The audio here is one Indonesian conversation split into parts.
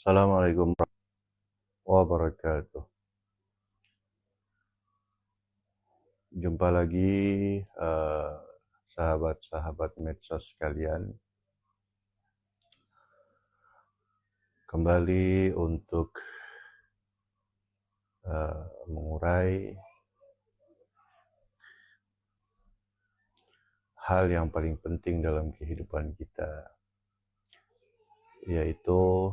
Assalamualaikum warahmatullahi wabarakatuh. Jumpa lagi sahabat-sahabat medsos sekalian. Kembali untuk mengurai hal yang paling penting dalam kehidupan kita, yaitu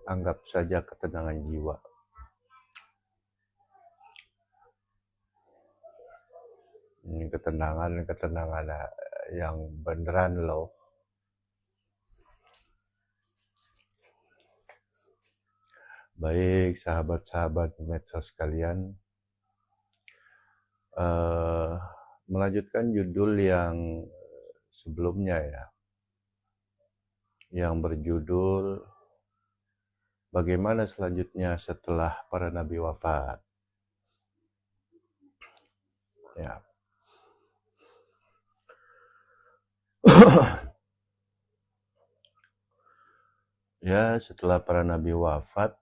anggap saja ketenangan jiwa. Ini ketenangan yang beneran loh. Baik sahabat-sahabat medsos sekalian, melanjutkan judul yang sebelumnya ya, yang berjudul bagaimana selanjutnya setelah para nabi wafat. Ya. Ya, setelah para nabi wafat,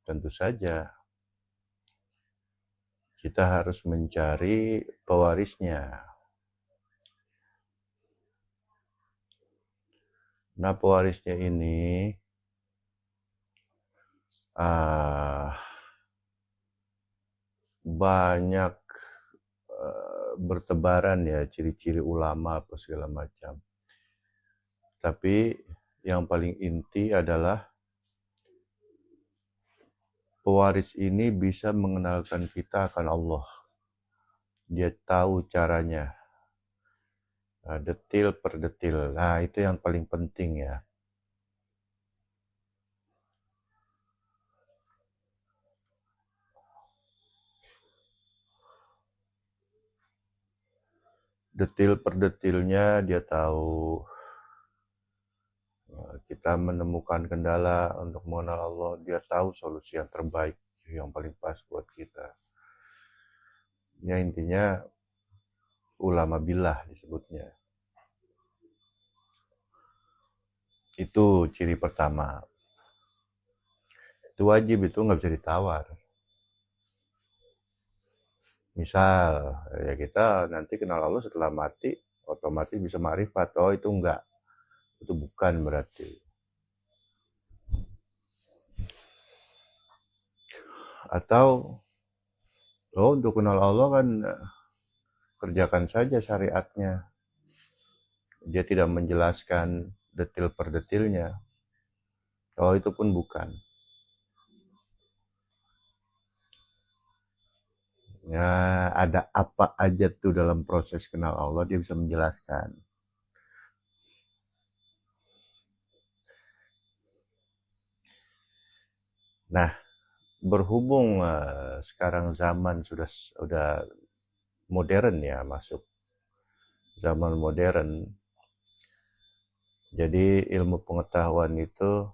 tentu saja kita harus mencari pewarisnya. Nah, pewarisnya ini banyak bertebaran ya, ciri-ciri ulama apa segala macam. Tapi yang paling inti adalah pewaris ini bisa mengenalkan kita akan Allah. Dia tahu caranya, detil per detil. Nah, itu yang paling penting ya. Detil per detilnya dia tahu. Kita menemukan kendala untuk mengenal Allah, dia tahu solusi yang terbaik, yang paling pas buat kita. Ya, intinya ulama billah disebutnya. Itu ciri pertama. Itu wajib, itu nggak bisa ditawar. Misal, ya kita nanti kenal Allah setelah mati, otomatis bisa ma'rifat. Oh, itu enggak. Itu bukan berarti. Atau, untuk kenal Allah kan kerjakan saja syariatnya. Dia tidak menjelaskan detil per detilnya. Oh, itu pun bukan. Ya, ada apa aja tuh dalam proses kenal Allah, dia bisa menjelaskan. Nah, berhubung sekarang zaman sudah modern ya, masuk zaman modern, jadi ilmu pengetahuan itu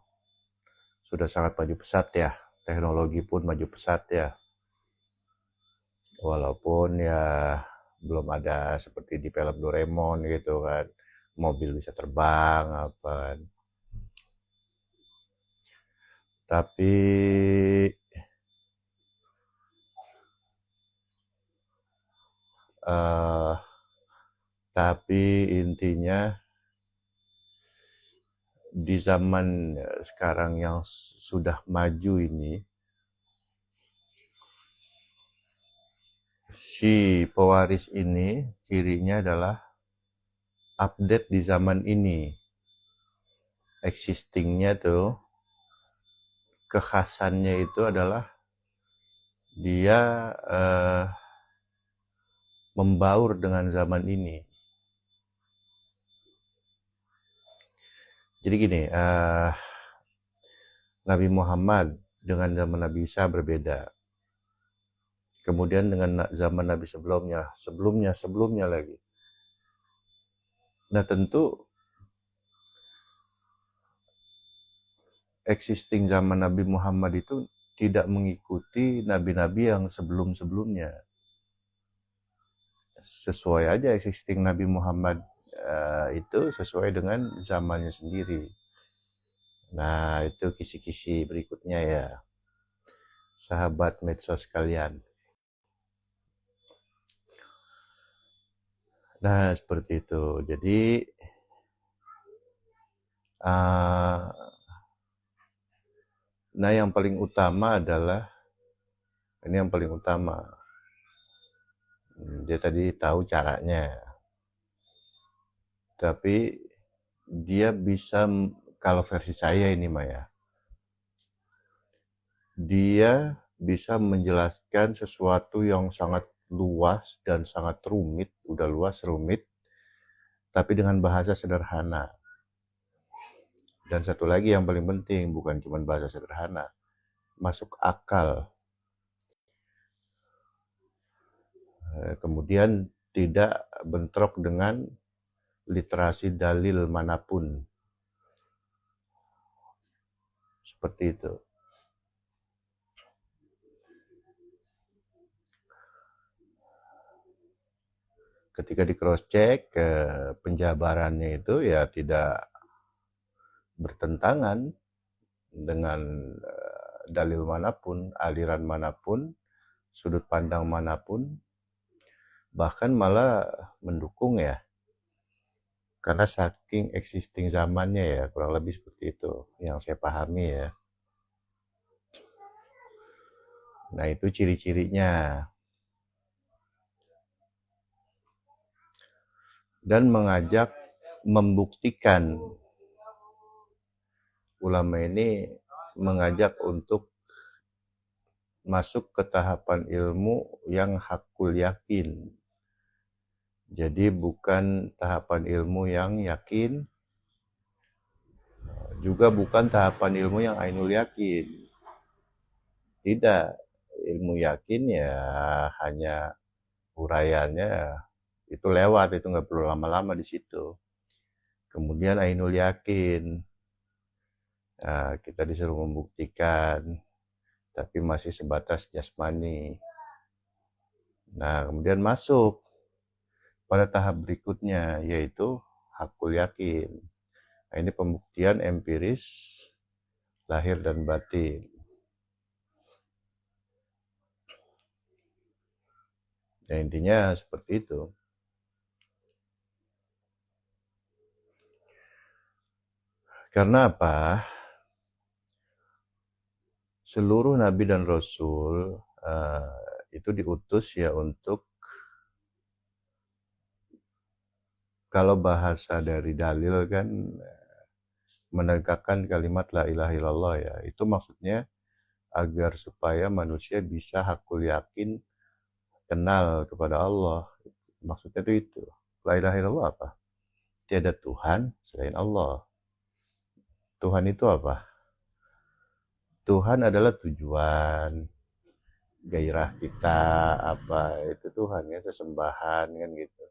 sudah sangat maju pesat ya, teknologi pun maju pesat ya, walaupun ya belum ada seperti di film Doraemon gitu kan, mobil bisa terbang apa. Tapi intinya di zaman sekarang yang sudah maju ini, si pewaris ini cirinya adalah update di zaman ini. Existingnya tuh, kekhasannya itu adalah dia membaur dengan zaman ini. Jadi gini, Nabi Muhammad dengan zaman Nabi Isa berbeda. Kemudian dengan zaman Nabi sebelumnya lagi. Nah, tentu existing zaman Nabi Muhammad itu tidak mengikuti nabi-nabi yang sebelum-sebelumnya. Sesuai aja existing Nabi Muhammad itu sesuai dengan zamannya sendiri. Nah, itu kisi-kisi berikutnya ya, sahabat medsos kalian. Nah, seperti itu. Jadi, nah yang paling utama adalah, ini yang paling utama, dia tadi tahu caranya, tapi dia bisa, kalau versi saya ini Maya, dia bisa menjelaskan sesuatu yang sangat luas dan sangat rumit, udah luas rumit, tapi dengan bahasa sederhana. Dan satu lagi yang paling penting, bukan cuma bahasa sederhana, masuk akal. Kemudian tidak bentrok dengan literasi dalil manapun. Seperti itu. Ketika di cross check, penjabarannya itu ya tidak bertentangan dengan dalil manapun, aliran manapun, sudut pandang manapun, bahkan malah mendukung ya, karena saking existing zamannya ya, kurang lebih seperti itu yang saya pahami ya. Nah, itu ciri-cirinya. Dan mengajak, membuktikan, ulama ini mengajak untuk masuk ke tahapan ilmu yang hakul yakin. Jadi bukan tahapan ilmu yang yakin, juga bukan tahapan ilmu yang ainul yakin. Tidak, ilmu yakin ya hanya uraiannya itu lewat, itu nggak perlu lama-lama di situ. Kemudian ainul yakin, nah, kita disuruh membuktikan, tapi masih sebatas jasmani. Nah, kemudian masuk pada tahap berikutnya, yaitu hakul yakin. Nah, ini pembuktian empiris, lahir dan batin. Ya, intinya seperti itu. Karena apa? Seluruh nabi dan rasul itu diutus ya untuk, kalau bahasa dari dalil kan, menegakkan kalimat la ilaha illallah ya. Itu maksudnya agar supaya manusia bisa hakul yakin, kenal kepada Allah. Maksudnya itu. La ilaha illallah apa? Tiada Tuhan selain Allah. Tuhan itu apa? Tuhan adalah tujuan, gairah kita, apa itu Tuhan ya, sesembahan kan gitu.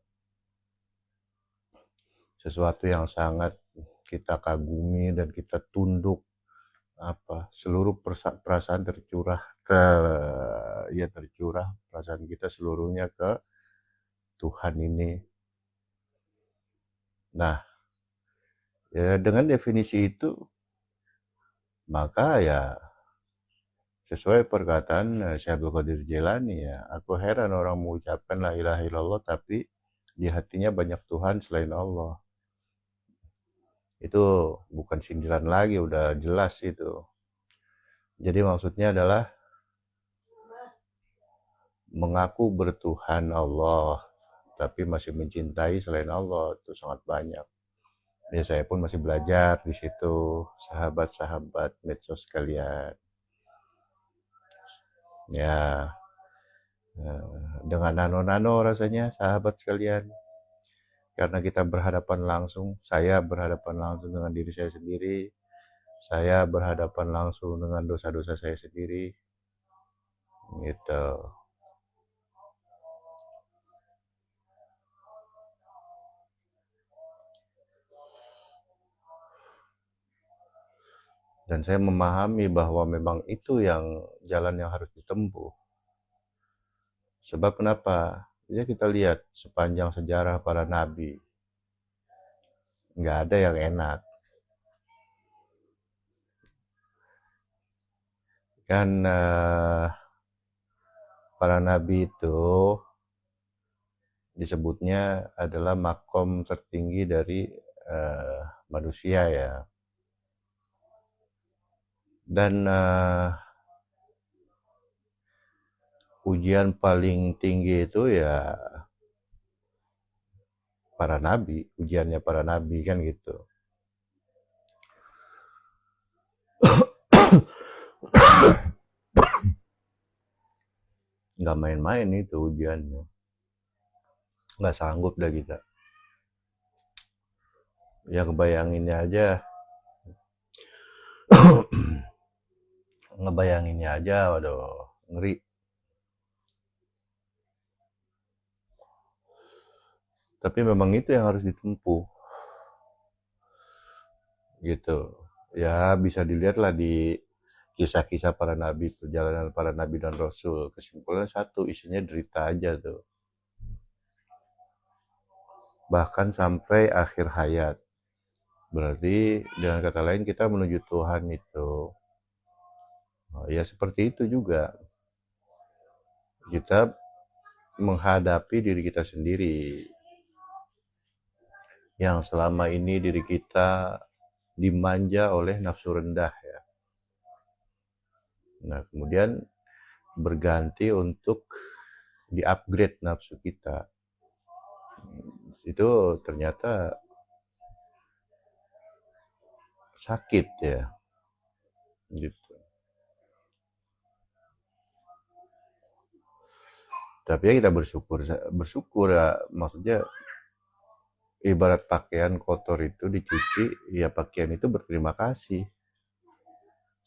Sesuatu yang sangat kita kagumi dan kita tunduk, apa seluruh perasaan tercurah perasaan kita seluruhnya ke Tuhan ini. Nah, ya dengan definisi itu, maka ya sesuai perkataan Syekh Abdul Qadir Jailani ya, aku heran orang mengucapkan la ilaha illallah tapi di hatinya banyak Tuhan selain Allah. Itu bukan sindiran lagi, udah jelas itu. Jadi maksudnya adalah mengaku bertuhan Allah tapi masih mencintai selain Allah, itu sangat banyak. Ya, saya pun masih belajar di situ, sahabat-sahabat medsos kalian. Ya, dengan nano-nano rasanya sahabat sekalian. Karena kita berhadapan langsung, saya berhadapan langsung dengan diri saya sendiri, saya berhadapan langsung dengan dosa-dosa saya sendiri, gitu. Dan saya memahami bahwa memang itu yang jalan yang harus ditempuh. Sebab kenapa? Ya kita lihat sepanjang sejarah para nabi. nggak ada yang enak. Kan para nabi itu disebutnya adalah makom tertinggi dari manusia ya. Dan ujian paling tinggi itu ya para nabi, ujiannya para nabi kan gitu. Nggak main-main itu ujiannya. Nggak sanggup dah kita. Ya ngebayanginnya aja. Ngebayanginnya aja, waduh, ngeri. Tapi memang itu yang harus ditempuh. Gitu. Ya bisa dilihatlah di kisah-kisah para nabi, perjalanan para nabi dan rasul. Kesimpulan satu, isinya derita aja tuh. Bahkan sampai akhir hayat. Berarti dengan kata lain kita menuju Tuhan itu ya seperti itu juga. Kita menghadapi diri kita sendiri. Yang selama ini diri kita dimanja oleh nafsu rendah ya. Nah, kemudian berganti untuk di-upgrade nafsu kita. Itu ternyata sakit ya. Gitu. Tapi ya kita bersyukur ya, maksudnya ibarat pakaian kotor itu dicuci, ya pakaian itu berterima kasih.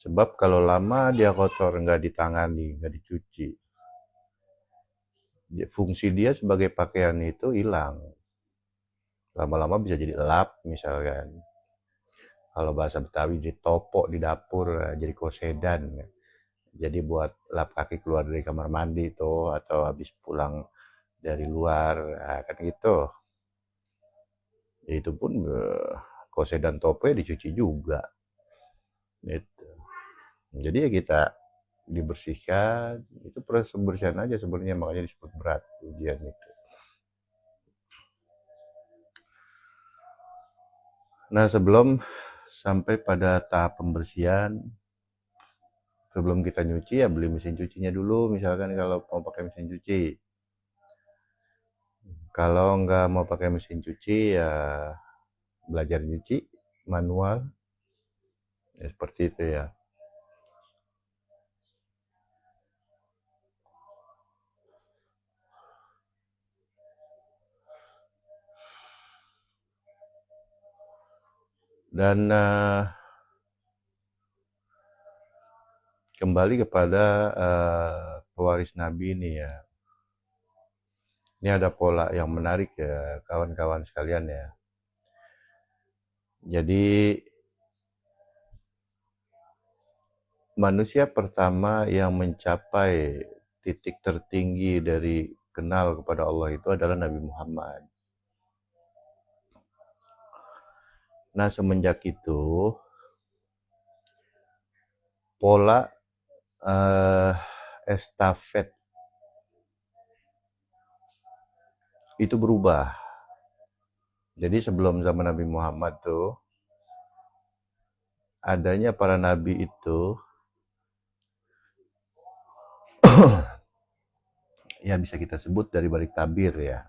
Sebab kalau lama dia kotor, nggak ditangani, nggak dicuci, fungsi dia sebagai pakaian itu hilang. Lama-lama bisa jadi lap misalkan. Kalau bahasa Betawi jadi topok di dapur, jadi kosedan. Jadi buat lap kaki keluar dari kamar mandi tuh, atau habis pulang dari luar, nah, kan gitu. Itu pun kosedan tope dicuci juga. Gitu. Jadi ya kita dibersihkan, itu proses pembersihan aja sebenarnya, makanya disebut berat ujian itu. Nah, sebelum sampai pada tahap pembersihan, sebelum kita nyuci ya beli mesin cucinya dulu, misalkan kalau mau pakai mesin cuci. Kalau nggak mau pakai mesin cuci ya belajar nyuci manual, ya seperti itu ya. Dan kembali kepada pewaris Nabi ini ya. Ini ada pola yang menarik ya kawan-kawan sekalian ya. Jadi manusia pertama yang mencapai titik tertinggi dari kenal kepada Allah itu adalah Nabi Muhammad. Nah, semenjak itu pola estafet itu berubah. Jadi sebelum zaman Nabi Muhammad tuh adanya para nabi itu ya bisa kita sebut dari balik tabir ya.